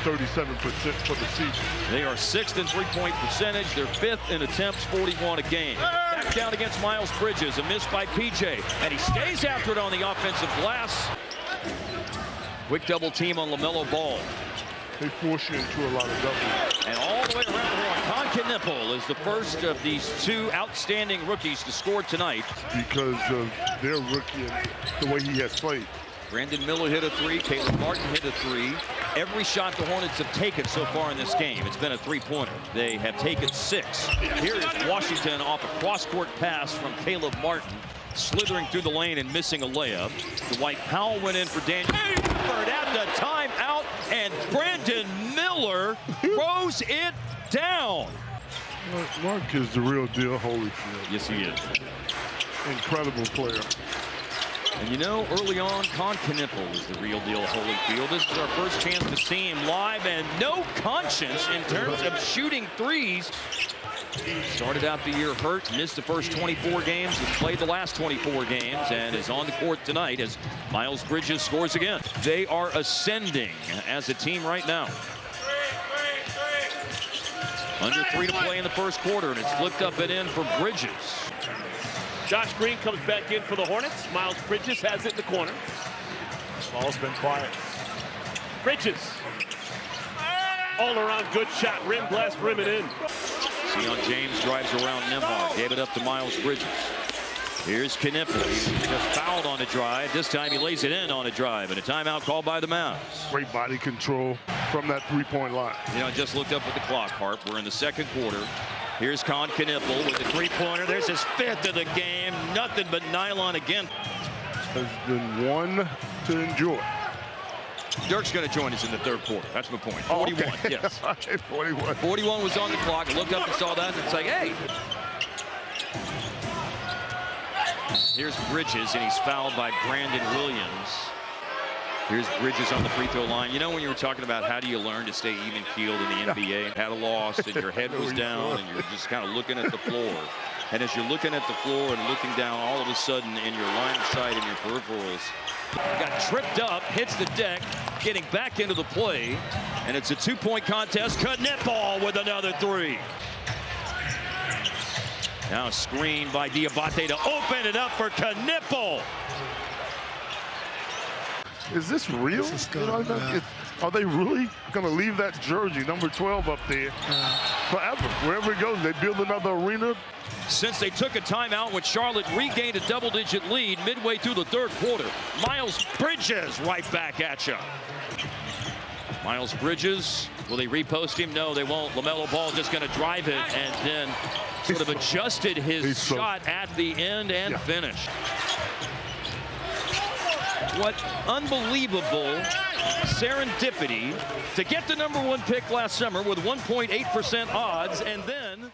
37% for the season. They are 6th in three-point percentage. They're 5th in attempts, 41 a game. Back down against Miles Bridges, a miss by PJ, and he stays after it on the offensive glass. Quick double team on LaMelo Ball. They force you into a lot of doubles. And all the way around the horn, Knipple is the first of these two outstanding rookies to score tonight. Because of their rookie and the way he has played. Brandon Miller hit a three. Caleb Martin hit a three. Every shot the Hornets have taken so far in this game, it's been a three-pointer. They have taken 6. Here is Washington off a cross-court pass from Caleb Martin, slithering through the lane and missing a layup. Dwight Powell went in for Daniel at the timeout, and Brandon Miller throws it down. Mark is the real deal, Holyfield. Yes, he is. Incredible player. And you know, early on, Knipple is the real deal, Holyfield. This is our first chance to see him live, and no conscience in terms of shooting threes. Started out the year hurt, missed the first 24 games, and played the last 24 games, and is on the court tonight as Miles Bridges scores again. They are ascending as a team right now. Under 3 to play in the first quarter, and it's flipped up and in for Bridges. Josh Green comes back in for the Hornets. Miles Bridges has it in the corner. Ball's been quiet. Bridges. All around good shot. Rim blast, rim it in. Sion James drives around Nembhard. Gave it up to Miles Bridges. Here's Knipple. He just fouled on a drive. This time he lays it in on a drive. And a timeout called by the Mavs. Great body control from that three-point line. You know, I just looked up at the clock, Harp. We're in the second quarter. Here's Knipple with the three-pointer. There's his 5th of the game. Nothing but nylon again. Has been one to enjoy. Dirk's going to join us in the third quarter. That's my point. 41, okay. Yes. 41. 41 was on the clock. I looked up and saw that, and it's like, hey. Here's Bridges, and he's fouled by Brandon Williams. Here's Bridges on the free throw line. You know, when you were talking about how do you learn to stay even-keeled in the NBA, had a loss, and your head was down, and you're just kind of looking at the floor. And as you're looking at the floor and looking down, all of a sudden, in your line of sight and your peripherals, got tripped up, hits the deck, getting back into the play, and it's a two-point contest. Knipple with another three. Now screened by Diabate to open it up for Knipple. Is this real? This is good, yeah. Are they really going to leave that jersey, number 12, up there forever? Wherever it goes, they build another arena. Since they took a timeout when Charlotte regained a double-digit lead midway through the third quarter, Miles Bridges right back at you. Miles Bridges, will they repost him? No, they won't. LaMelo Ball just going to drive it and then sort of adjusted his shot at the end and finished. What unbelievable serendipity to get the #1 pick last summer with 1.8% odds, and then